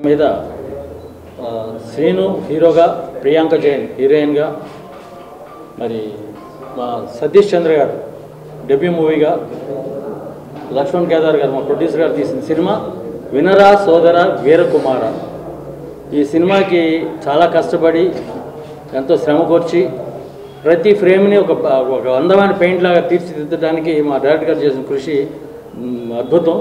మీద శ్రీను హీరోగా, ప్రియాంక జైన్ హీరోయిన్గా, మరి మా సతీష్ చంద్ర గారు డెబ్యూ మూవీగా, లక్ష్మణ్ కేదార్ గారు మా ప్రొడ్యూసర్ గారు తీసిన సినిమా వినరా సోదర వీరకుమార. ఈ సినిమాకి చాలా కష్టపడి ఎంతో శ్రమ కూర్చి ప్రతి ఫ్రేమ్ని ఒక అందమైన పెయింట్ లాగా తీర్చిదిద్దడానికి మా డైరెక్టర్ గారు చేసిన కృషి అద్భుతం.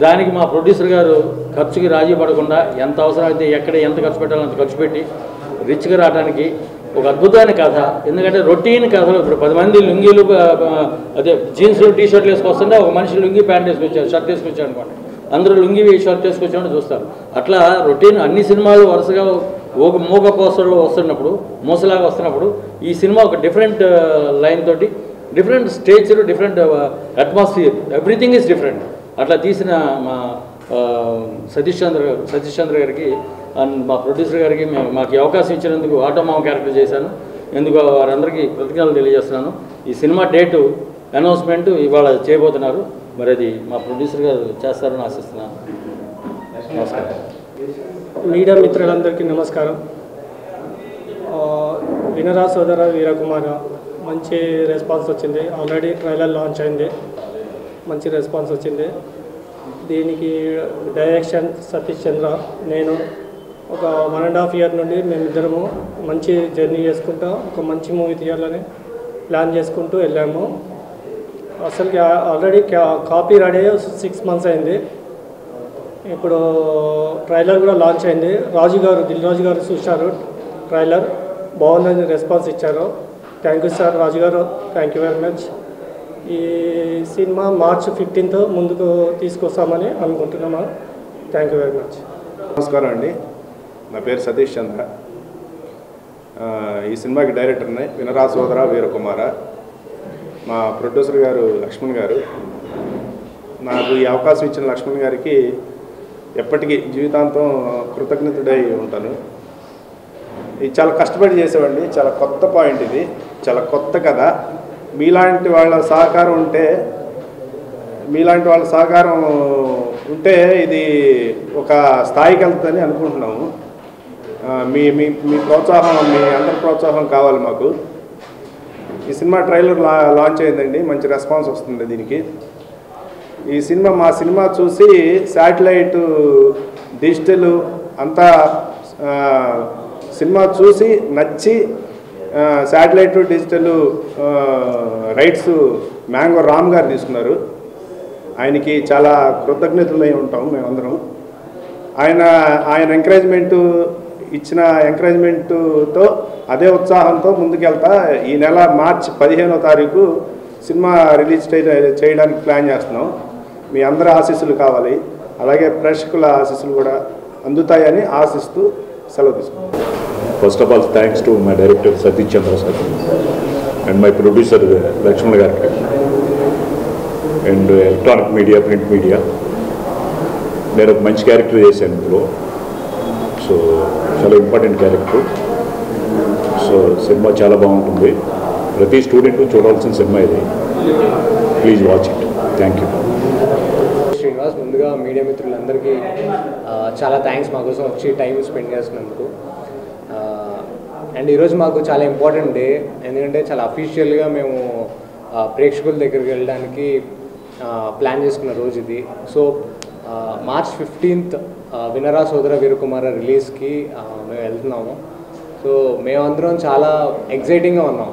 దానికి మా ప్రొడ్యూసర్ గారు ఖర్చుకి రాజీ పడకుండా ఎంత అవసరమైతే ఎక్కడ ఎంత ఖర్చు పెట్టాలో అంత ఖర్చు పెట్టి రిచ్గా రావడానికి ఒక అద్భుతమైన కథ. ఎందుకంటే రొటీన్ కథలు, ఇప్పుడు 10 మంది లుంగీలు అదే జీన్స్లు టీషర్ట్లు వేసుకొస్తుంటే ఒక మనిషి లుంగి ప్యాంట్ వేసుకొచ్చారు, షర్ట్ వేసుకొచ్చారు అనుకోండి, అందరూ లుంగి షర్ట్ వేసుకొచ్చామని చూస్తారు. అట్లా రొటీన్ అన్ని సినిమాలు వరుసగా మూగ పోస్టర్లో వస్తున్నప్పుడు, మూసలాగా వస్తున్నప్పుడు ఈ సినిమా ఒక డిఫరెంట్ లైన్ తోటి, different stage, different atmosphere, everything is different. అట్లా తీసిన మా సతీష్ చంద్ర గారికి అండ్ మా ప్రొడ్యూసర్ గారికి మాకు అవకాశం ఇచ్చినందుకు ఆటోమామ క్యారెక్టర్ చేశాను. ఎందుకు వారందరికీ కృతజ్ఞతలు తెలియజేస్తున్నాను. ఈ సినిమా డేటు అనౌన్స్మెంట్ ఇవాళ చేయబోతున్నారు. మరి అది మా ప్రొడ్యూసర్ గారు చేస్తారని ఆశిస్తున్నాను. నమస్కారం. మీడియా మిత్రులందరికీ నమస్కారం. వినరా సోదర వీరకుమార మంచి రెస్పాన్స్ వచ్చింది. ఆల్రెడీ ట్రైలర్ లాంచ్ అయింది, మంచి రెస్పాన్స్ వచ్చింది. దీనికి డైరెక్షన్ సతీష్ చంద్ర, నేను ఒక 1.5 year నుండి మేమిద్దరము మంచి జర్నీ చేసుకుంటూ ఒక మంచి మూవీ తీయాలని ప్లాన్ చేసుకుంటూ వెళ్ళాము. అసలుకి ఆల్రెడీ కాపీ రెడీ 6 months అయింది. ఇప్పుడు ట్రైలర్ కూడా లాంచ్ అయింది. దిల్ రాజు గారు చూశారు ట్రైలర్, బాగుందని రెస్పాన్స్ ఇచ్చారు. థ్యాంక్ యూ సార్ రాజు గారు, థ్యాంక్ యూ వెరీ మచ్. ఈ సినిమా March 15th ముందుకు తీసుకొస్తామని అనుకుంటున్నాము. Thank you very much. నమస్కారం అండి, నా పేరు సతీష్ చంద్ర. ఈ సినిమాకి డైరెక్టర్ని వినరా సోదర వీరకుమార. మా ప్రొడ్యూసర్ గారు లక్ష్మణ్ గారు. నాకు ఈ అవకాశం ఇచ్చిన లక్ష్మణ్ గారికి ఎప్పటికీ జీవితాంతం కృతజ్ఞతుడై ఉంటాను. ఇది చాలా కష్టపడి చేసేవాడిని. చాలా కొత్త పాయింట్, ఇది చాలా కొత్త కథ. మీలాంటి వాళ్ళ సహకారం ఉంటే ఇది ఒక స్థాయికి వెళ్తుందని అనుకుంటున్నాము. మీ ప్రోత్సాహం, మీ అందరి ప్రోత్సాహం కావాలి మాకు. ఈ సినిమా ట్రైలర్ లాంచ్ అయిందండి, మంచి రెస్పాన్స్ వస్తుంది దీనికి. ఈ మా సినిమా చూసి శాటిలైట్, డిజిటల్ అంతా సినిమా చూసి నచ్చి satellite, digital rights mango Ram గారు తీసుకున్నారు. ఆయనకి చాలా కృతజ్ఞతలై ఉంటాం మేమందరం. ఆయన ఇచ్చిన ఎంకరేజ్మెంటుతో అదే ఉత్సాహంతో ముందుకెళ్తా ఈ నెల March 15వ తారీఖు సినిమా రిలీజ్ చేయడానికి ప్లాన్ చేస్తున్నాం. మీ అందరి ఆశీస్సులు కావాలి, అలాగే ప్రేక్షకుల ఆశీస్సులు కూడా అందుతాయని ఆశిస్తూ సెలవు తీసుకుంటాం. First of all, thanks to my director Satish Chandra sir and my producer Lakshman Garke and electronic media, print media. నేను ఒక మంచి క్యారెక్టర్ చేశాను ఇందులో. సో చాలా ఇంపార్టెంట్ క్యారెక్టర్. సో సినిమా చాలా బాగుంటుంది. ప్రతి స్టూడెంట్ చూడాల్సిన సినిమా ఇది. Please watch it. Thank you. Srinivas, ముందుగా మీడియా మిత్రులందరికీ చాలా థ్యాంక్స్ మా కోసం వచ్చి టైం స్పెండ్ చేసినందుకు. అండ్ ఈరోజు మాకు చాలా ఇంపార్టెంట్ డే, ఎందుకంటే చాలా అఫీషియల్గా మేము ప్రేక్షకుల దగ్గరికి వెళ్ళడానికి ప్లాన్ చేసుకున్న రోజు ఇది. సో March 15th వినరా సోదర వీరకుమార రిలీజ్కి మేము వెళ్తున్నాము. సో మేమందరం చాలా ఎగ్జైటింగ్గా ఉన్నాం.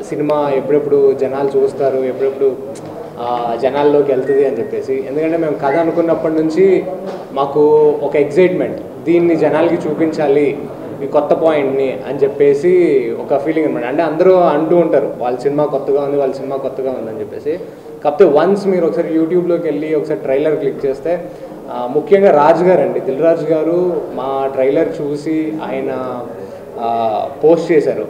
సినిమా ఎప్పుడెప్పుడు జనాలు చూస్తారు, ఎప్పుడెప్పుడు జనాల్లోకి వెళ్తుంది అని చెప్పేసి. ఎందుకంటే మేము కథ అనుకున్నప్పటి నుంచి మాకు ఒక ఎగ్జైట్మెంట్, దీన్ని జనాలకి చూపించాలి ఈ కొత్త పాయింట్ని అని చెప్పేసి ఒక ఫీలింగ్ అనమాట. అంటే అందరూ అంటూ ఉంటారు వాళ్ళ సినిమా కొత్తగా ఉందని చెప్పేసి. కాకపోతే వన్స్ మీరు ఒకసారి యూట్యూబ్లోకి వెళ్ళి ఒకసారి ట్రైలర్ క్లిక్ చేస్తే, ముఖ్యంగా రాజు గారు అండి, దిల్ రాజు గారు మా ట్రైలర్ చూసి ఆయన పోస్ట్ చేశారు,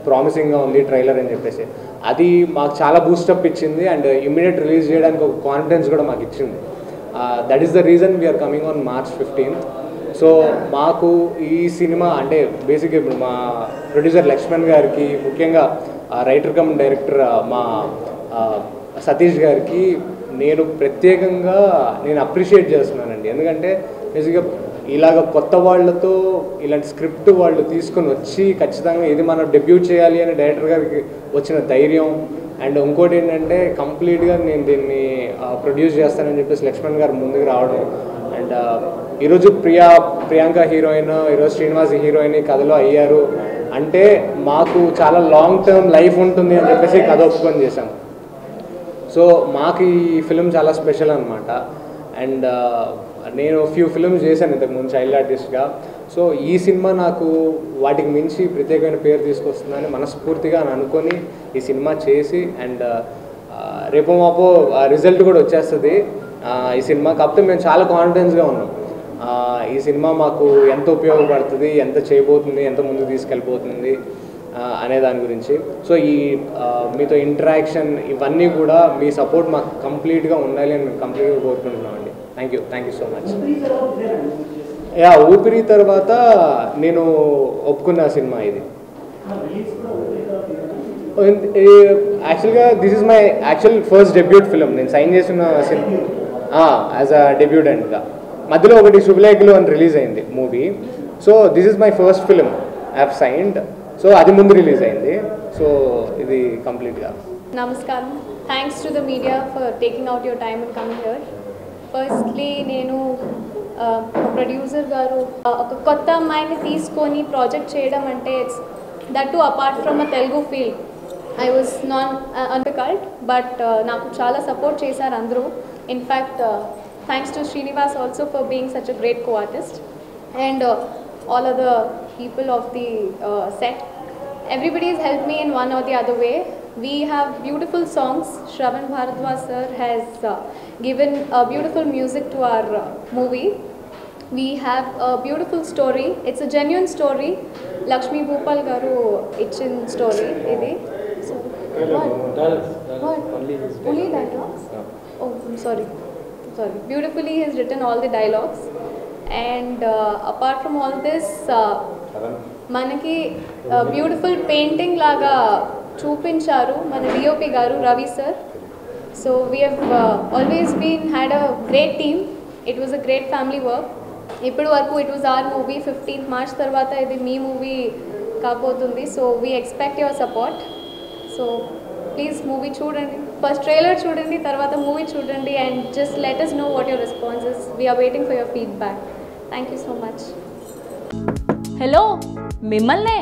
ప్రామిసింగ్గా ఉంది ట్రైలర్ అని చెప్పేసి. అది మాకు చాలా బూస్టప్ ఇచ్చింది అండ్ ఇమ్మీడియట్ రిలీజ్ చేయడానికి ఒక కాన్ఫిడెన్స్ కూడా మాకు ఇచ్చింది. That is the reason we are coming on March 15th. So మాకు ఈ సినిమా అంటే బేసిక్గా ఇప్పుడు మా ప్రొడ్యూసర్ లక్ష్మణ్ గారికి, ముఖ్యంగా రైటర్ కమ్ డైరెక్టర్ మా సతీష్ గారికి నేను ప్రత్యేకంగా అప్రిషియేట్ చేస్తున్నానండి. ఎందుకంటే బేసిక్గా ఇలాగ కొత్త వాళ్ళతో ఇలాంటి స్క్రిప్ట్ వాళ్ళు తీసుకొని వచ్చి ఖచ్చితంగా ఇది మనం డెబ్యూట్ చేయాలి అని డైరెక్టర్ గారికి వచ్చిన ధైర్యం. అండ్ ఇంకోటి ఏంటంటే కంప్లీట్గా నేను దీన్ని ప్రొడ్యూస్ చేస్తానని చెప్పేసి లక్ష్మణ్ గారు ముందుకు రావడం. అండ్ ఈరోజు ప్రియాంక హీరోయిన్, ఈరోజు శ్రీనివాస్ హీరోయిన్ ఈ కథలో అయ్యారు అంటే మాకు చాలా లాంగ్ టర్మ్ లైఫ్ ఉంటుంది అని చెప్పేసి కథ ఒప్పుకొని చేశాం. సో మాకు ఈ ఫిలిం చాలా స్పెషల్ అనమాట. అండ్ నేను ఫ్యూ ఫిల్మ్స్ చేశాను ఇంతకుముందు చైల్డ్ ఆర్టిస్ట్గా. సో ఈ సినిమా నాకు వాటికి మించి ప్రత్యేకమైన పేరు తీసుకొస్తుందని మనస్ఫూర్తిగా అనుకొని ఈ సినిమా చేసి అండ్ రేపు మాపో రిజల్ట్ కూడా వచ్చేస్తుంది ఈ సినిమా. కాకపోతే మేము చాలా కాన్ఫిడెన్స్గా ఉన్నాం ఈ సినిమా మాకు ఎంత ఉపయోగపడుతుంది, ఎంత చేయబోతుంది, ఎంత ముందుకు తీసుకెళ్ళిపోతుంది అనే దాని గురించి. సో ఈ మీతో ఇంటరాక్షన్ ఇవన్నీ కూడా మీ సపోర్ట్ మాకు కంప్లీట్గా ఉండాలి అని మేము కంప్లీట్గా కోరుకుంటున్నామండి. Thank you so much. ఊపిరి తర్వాత నేను ఒప్పుకున్న సినిమా ఇది. యాక్చువల్గా this is my first debut film. నేను సైన్ చేసిన సినిమా యాజ్ అ డెబ్యూటెంట్గా. మధ్యలో ఒకటి శుభలేఖలు అని రిలీజ్ అయింది movie. So this is my first film I have signed. So అది ముందు రిలీజ్ అయింది. సో ఇది కంప్లీట్గా. నమస్కారం. Thanks to the media for taking out your time and coming here. Firstly నేను ప్రొడ్యూసర్ గారు ఒక కొత్త అమ్మాయిని తీసుకొని ప్రాజెక్ట్ చేయడం అంటే it's that to apart from a Telugu field I was non difficult. But నాకు చాలా సపోర్ట్ చేశారు అందరూ. In fact thanks to Srinivas also for being such a great co artist and all other people of the set. Everybody has helped me in one or the other way. We have beautiful songs. Shravan Bharadwaj sir has given beautiful music to our movie. We have a beautiful story. It's a genuine story. Lakshmi Bhopal garu itchin story idi. So what? Only dialogues? Oh, I'm sorry. Beautifully he has written all the dialogues. And apart from all this మనకి beautiful painting లాగా చూపించారు మన DOP గారు Ravi sir. So we have always been had a great team. It was a great family work. ఇప్పటి వరకు it was our movie. 15th March తర్వాత ఇది మీ మూవీ కాబోతుంది. So we expect your support. So please movie చూడండి, first trailer చూడండి, తర్వాత movie చూడండి and just let us know what your response is. We are waiting for your feedback. Thank you so much. Hello, మిమ్మల్నే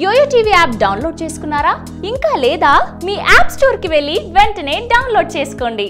yo-yo TV app download చేసుకున్నారా? ఇంకా లేదా? మీ app స్టోర్కి వెళ్ళి వెంటనే డౌన్లోడ్ చేసుకోండి.